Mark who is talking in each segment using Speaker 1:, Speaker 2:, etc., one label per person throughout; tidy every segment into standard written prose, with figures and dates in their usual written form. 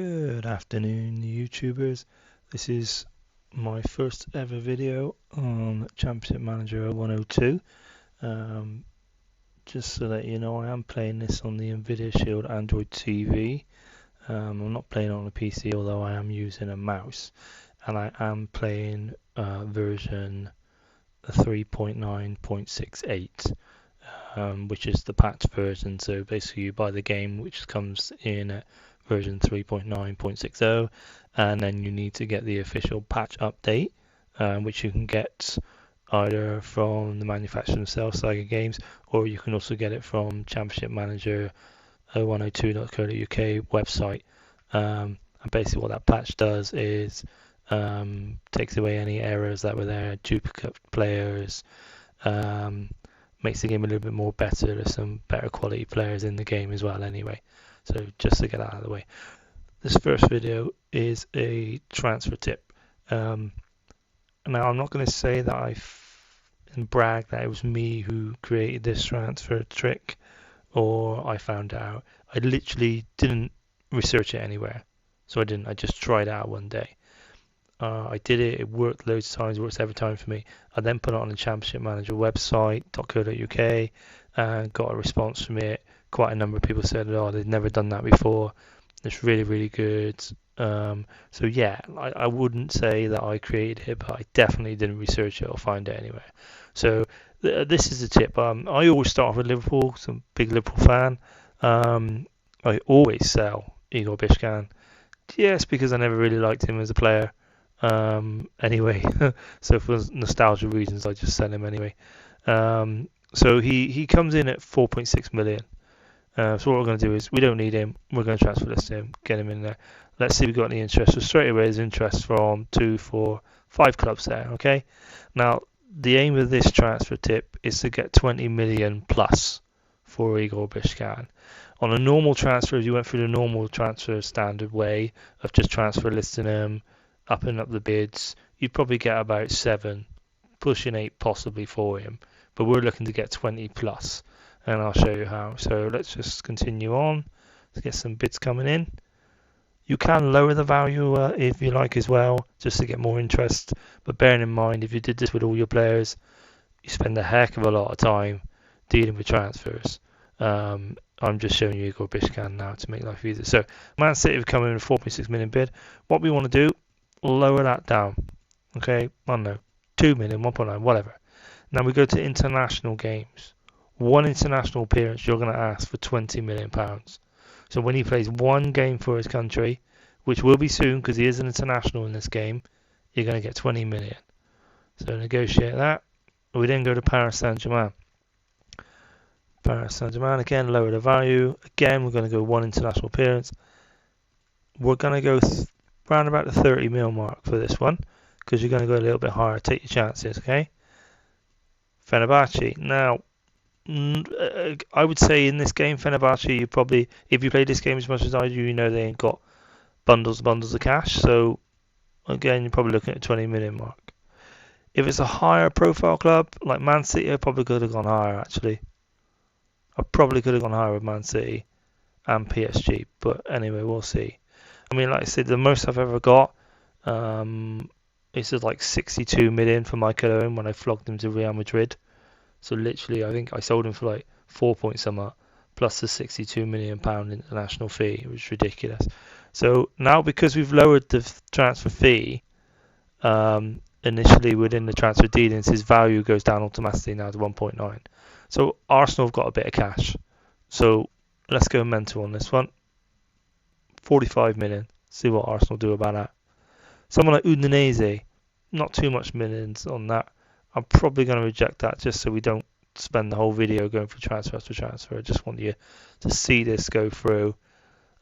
Speaker 1: Good afternoon, YouTubers. This is my first ever video on Championship Manager 0102. Just so that you know, I am playing this on the Nvidia Shield Android TV. I'm not playing on a PC, although I am using a mouse, and I am playing version 3.9.68, which is the patch version. So basically, you buy the game, which comes in at version 3.9.60, and then you need to get the official patch update, which you can get either from the manufacturer themselves, Sega Games, or you can also get it from Championship Manager 0102.co.uk website. And basically what that patch does is takes away any errors that were there, duplicate players, makes the game a little bit more better. There's some better quality players in the game as well anyway. So just to get that out of the way. This first video is a transfer tip. Now I'm not going to say that and brag that it was me who created this transfer trick or I found it out. I literally didn't research it anywhere. So I just tried it out one day. I did it, it worked loads of times, it works every time for me. I then put it on the Championship Manager website, .co.uk, and got a response from it. Quite a number of people said, oh, they'd never done that before. It's really, really good. So yeah, I wouldn't say that I created it, but I definitely didn't research it or find it anywhere. So this is a tip. I always start off with Liverpool, so I'm a big Liverpool fan. I always sell Igor Bishkan. Yes, because I never really liked him as a player. Anyway, so for nostalgia reasons, I just sell him anyway. So he comes in at 4.6 million. So what we're going to do is, we don't need him. We're going to transfer this to him, get him in there. Let's see if we've got any interest. So straight away, there's interest from 2, 4, 5 clubs there. Okay. Now the aim of this transfer tip is to get 20 million plus for Igor Bishkan. On a normal transfer, if you went through the normal transfer standard way of just transfer listing them, upping up the bids, you'd probably get about 7, pushing 8 possibly for him. But we're looking to get 20 plus, and I'll show you how. So let's just continue on to get some bids coming in. You can lower the value if you like as well, just to get more interest. But bearing in mind, if you did this with all your players, you spend a heck of a lot of time dealing with transfers. I'm just showing you Igor Bishkan now to make life easier. So Man City have come in with a 4.6 million bid. What we want to do, lower that down. Okay, I don't know, 2 million, 1.9, whatever. Now we go to international games. One international appearance, you're going to ask for £20 million. So when he plays one game for his country, which will be soon because he is an international in this game, you're going to get 20 million. So negotiate that. We then go to Paris Saint-Germain. Paris Saint-Germain, again, lower the value. Again, we're going to go one international appearance. We're going to go around about the 30 mil mark for this one because you're going to go a little bit higher. Take your chances, okay? Fenerbahce. Now, I would say in this game, Fenerbahce, you probably, if you play this game as much as I do, you know they ain't got bundles and bundles of cash. So, again, you're probably looking at 20 million mark. If it's a higher profile club, like Man City, I probably could have gone higher, actually. I probably could have gone higher with Man City and PSG. But anyway, we'll see. I mean, like I said, the most I've ever got is like 62 million for Michael Owen when I flogged him to Real Madrid. So literally, I think I sold him for like 4 point something plus the £62 million international fee, which is ridiculous. So now because we've lowered the transfer fee, initially within the transfer dealings, his value goes down automatically now to 1.9. So Arsenal have got a bit of cash. So let's go mental on this one. 45 million. See what Arsenal do about that. Someone like Udinese, not too much millions on that. I'm probably going to reject that just so we don't spend the whole video going for transfer after transfer. I just want you to see this go through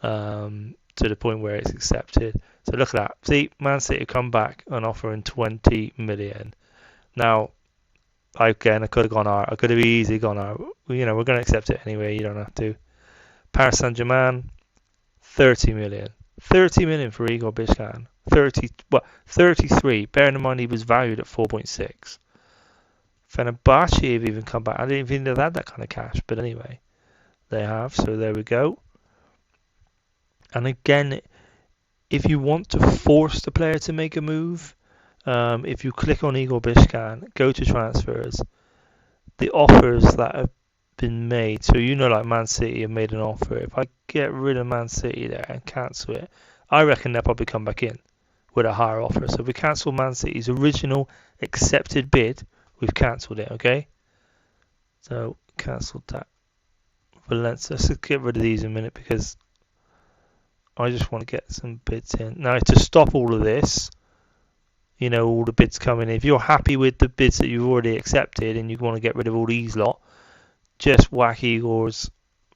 Speaker 1: to the point where it's accepted. So look at that. See, Man City come back and offering 20 million. Now, I could have gone higher. I could have easily gone higher. You know, we're going to accept it anyway. You don't have to. Paris Saint-Germain, 30 million. 30 million for Igor Bishkan. 33. Bearing in mind he was valued at 4.6. Fenerbahce have even come back. I didn't even know they had that kind of cash, but anyway, they have. So there we go. And again, If you want to force the player to make a move, if you click on Igor Bishkan, go to transfers, the offers that have been made, so like Man City have made an offer. If I get rid of Man City there and cancel it, I reckon they'll probably come back in with a higher offer. So if we cancel Man City's original accepted bid, we've cancelled it, okay? So cancelled that. Valencia. Let's just get rid of these in a minute because I just want to get some bids in. Now to stop all of this, all the bids coming in. If you're happy with the bids that you've already accepted and you want to get rid of all these lot, just whack Igor's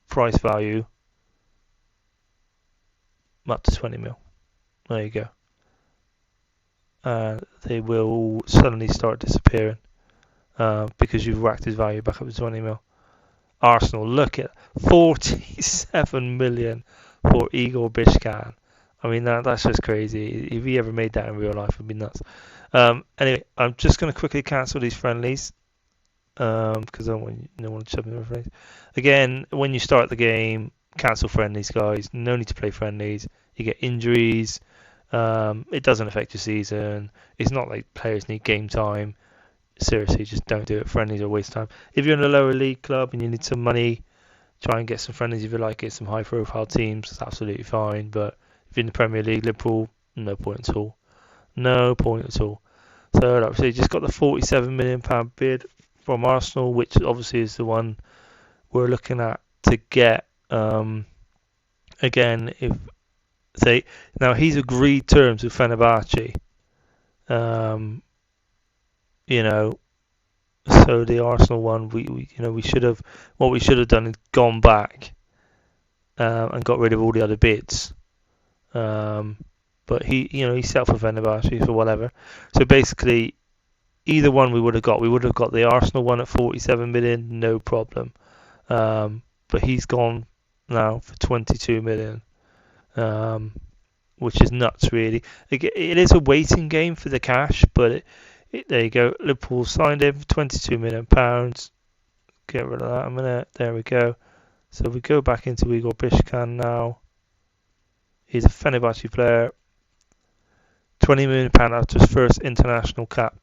Speaker 1: price value up to 20 mil. There you go. And they will suddenly start disappearing because you've whacked his value back up to 20 mil. Arsenal, look at 47 million for Igor Bishkan. I mean, that's just crazy. If he ever made that in real life, it'd be nuts. Anyway, I'm just going to quickly cancel these friendlies because I don't want to shove them in friendlies. Again, when you start the game, cancel friendlies, guys. No need to play friendlies. You get injuries. It doesn't affect your season. It's not like players need game time. Seriously, just don't do it. Friendlies are a waste of time. If you're in a lower league club and you need some money, try and get some friendlies if you like it. Some high profile teams, that's absolutely fine. But if you're in the Premier League, Liverpool, no point at all. No point at all. So like I say, just got the £47 million bid from Arsenal, which obviously is the one we're looking at to get. Again, if say now he's agreed terms with Fenerbahce. So the Arsenal one, we should have done is gone back and got rid of all the other bids. But he's set for Fenerbahce for whatever. So basically, either one we would have got. We would have got the Arsenal one at 47 million, no problem. But he's gone now for 22 million, which is nuts, really. It is a waiting game for the cash, but there you go. Liverpool signed him for £22 million. Get rid of that a minute. There we go. So we go back into Igor Bishkan now. He's a Fenerbahce player. £20 million after his first international cap.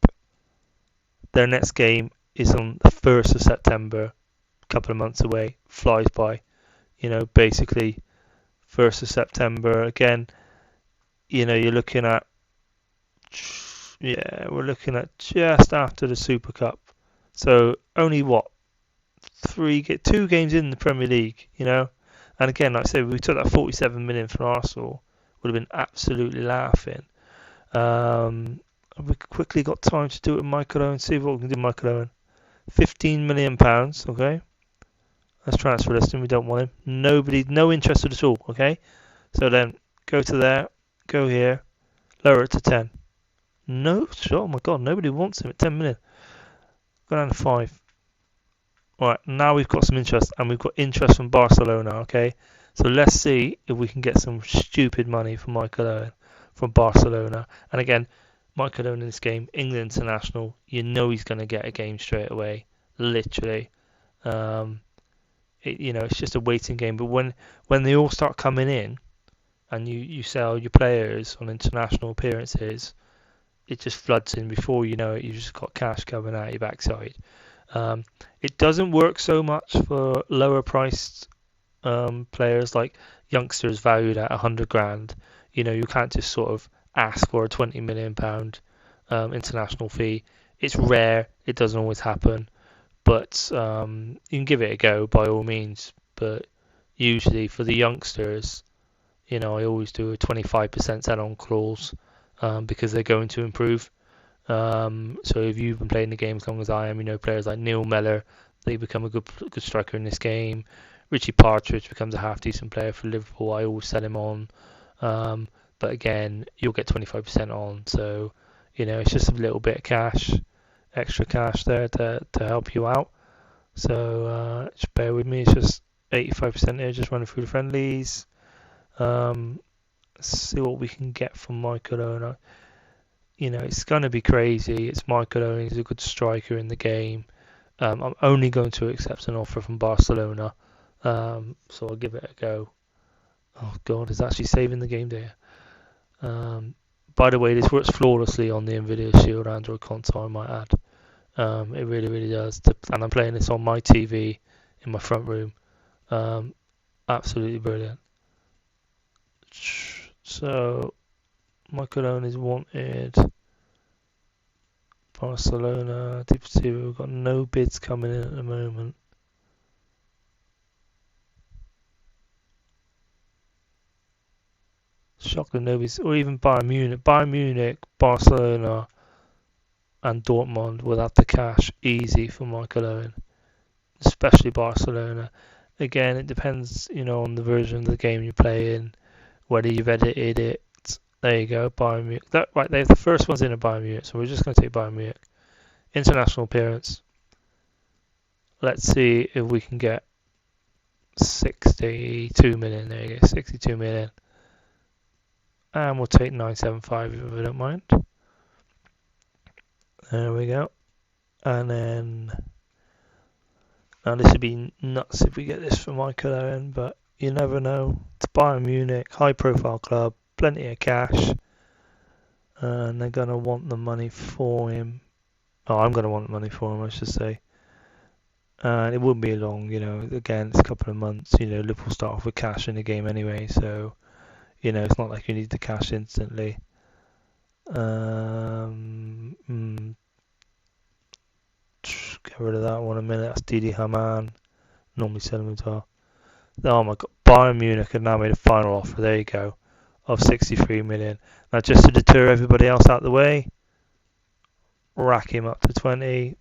Speaker 1: Their next game is on the 1st of September. A couple of months away. Flies by. Basically 1st of September. Again, you're looking at... Yeah, we're looking at just after the Super Cup. So only 2 games in the Premier League, And again, like I said, we took that 47 million from Arsenal, would have been absolutely laughing. We quickly got time to do it with Michael Owen. See what we can do with Michael Owen. £15 million, okay? Let's transfer this and we don't want him. No interest at all, okay? So then go to there, go here, lower it to 10. No, oh my god, nobody wants him at 10 million. Go down to 5. Alright, now we've got some interest, and we've got interest from Barcelona, okay? So let's see if we can get some stupid money from Michael Owen from Barcelona. And again, Michael Owen in this game, England international, he's going to get a game straight away, literally. It's just a waiting game. But when they all start coming in, and you sell your players on international appearances, it just floods in. Before you know it, you've just got cash coming out your backside. It doesn't work so much for lower priced players, like youngsters valued at 100 grand. You can't just sort of ask for a £20 million international fee. It's rare. It doesn't always happen, but you can give it a go by all means. But usually for the youngsters, I always do a 25% add-on clause because they're going to improve. So if you've been playing the game as long as I am, players like Neil Mellor, they become a good striker in this game. Richie Partridge becomes a half decent player for Liverpool. I always sell him on. But again, you'll get 25% on. So, it's just a little bit of cash, extra cash there to help you out. So just bear with me. It's just 85% here, just running through the friendlies. Let's see what we can get from Michael Owen. It's going to be crazy. It's Michael Owen. He's a good striker in the game. I'm only going to accept an offer from Barcelona. So I'll give it a go. Oh, God, it's actually saving the game there. By the way, this works flawlessly on the Nvidia Shield Android console, I might add. It really does. And I'm playing this on my TV in my front room. Absolutely brilliant. So, Michael Owen is wanted. Barcelona, Deportivo, we've got no bids coming in at the moment. Shocking nobody's, or even Bayern Munich, Barcelona, and Dortmund will have the cash easy for Michael Owen, especially Barcelona. Again, it depends, on the version of the game you play in, whether you've edited it. There you go, Bayern Munich. Right, the first one's in a Bayern Munich, so we're just going to take Bayern Munich. International appearance. Let's see if we can get 62 million. There you go, 62 million. And we'll take 975 if we don't mind. There we go. And then, now this would be nuts if we get this for Michael Owen, but you never know. It's Bayern Munich, high profile club, plenty of cash, and they're going to want the money for him. Oh, I'm going to want the money for him, I should say. And it wouldn't be long, again, it's a couple of months. Liverpool start off with cash in the game anyway, so, it's not like you need the cash instantly. Get rid of that one a minute. That's Didi Hamann. Normally sell him as well. Oh my god. Bayern Munich have now made a final offer. There you go. Of 63 million. Now just to deter everybody else out the way, rack him up to 20.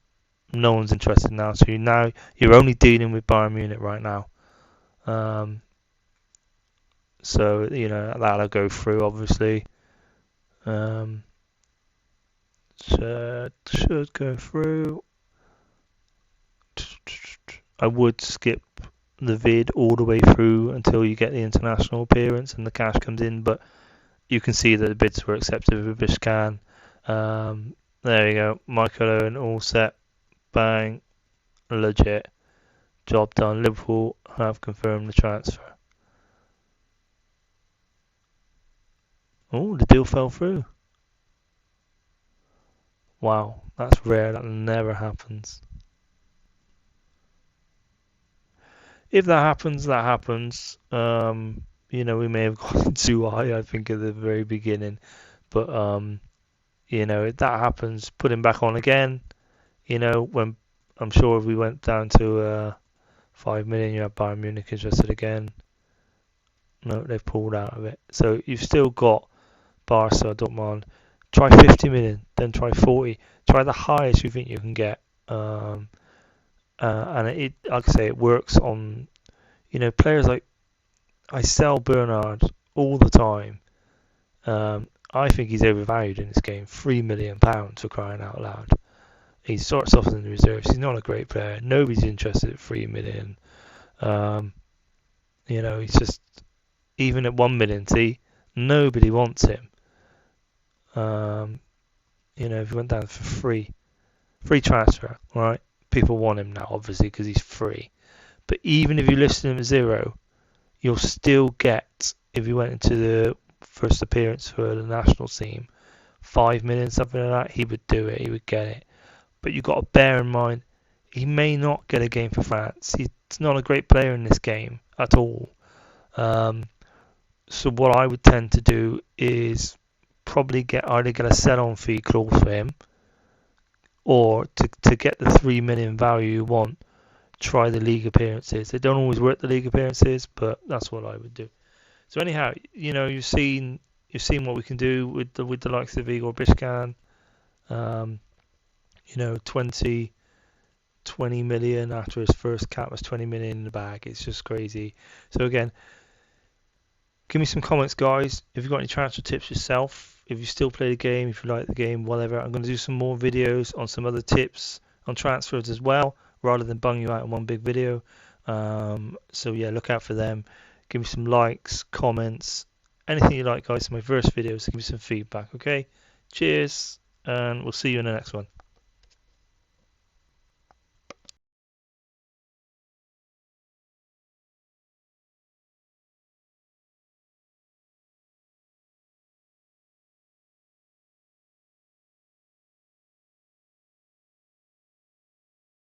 Speaker 1: No one's interested now. So you're only dealing with Bayern Munich right now. So that'll go through obviously. Should go through. I would skip the vid all the way through until you get the international appearance and the cash comes in, but you can see that the bids were accepted with Bishkan. There you go, Michael Owen all set, bang, legit, job done. Liverpool have confirmed the transfer. Oh, the deal fell through. Wow, that's rare, that never happens. If that happens, that happens. We may have gone too high, I think, at the very beginning. But, if that happens, put him back on again. When I'm sure if we went down to 5 million, you have Bayern Munich interested again. No, they've pulled out of it. So you've still got Barca, Dortmund. Try 50 million, then try 40. Try the highest you think you can get. And it, like I say, it works on, players like, I sell Bernard all the time. I think he's overvalued in this game. £3 million for crying out loud. He starts off in the reserves. He's not a great player. Nobody's interested at 3 million. He's just, even at 1 million, see, nobody wants him. If he went down for free transfer, right? People want him now, obviously, because he's free. But even if you list him at 0, you'll still get, if you went into the first appearance for the national team, 5 million, something like that, he would do it, he would get it. But you've got to bear in mind, he may not get a game for France. He's not a great player in this game at all. So what I would tend to do is probably either get a sell-on fee clause for him, or to get the 3 million value you want, try the league appearances. They don't always work, the league appearances, but that's what I would do. So anyhow, you've seen what we can do with the likes of Igor Bishkan. 20 million after his first cap was 20 million in the bag. It's just crazy. So again, give me some comments, guys. If you've got any transfer tips yourself, if you still play the game, if you like the game, whatever. I'm going to do some more videos on some other tips on transfers as well, rather than bung you out in one big video. So yeah, look out for them. Give me some likes, comments, anything you like, guys. It's my first video, so give me some feedback, okay? Cheers, and we'll see you in the next one.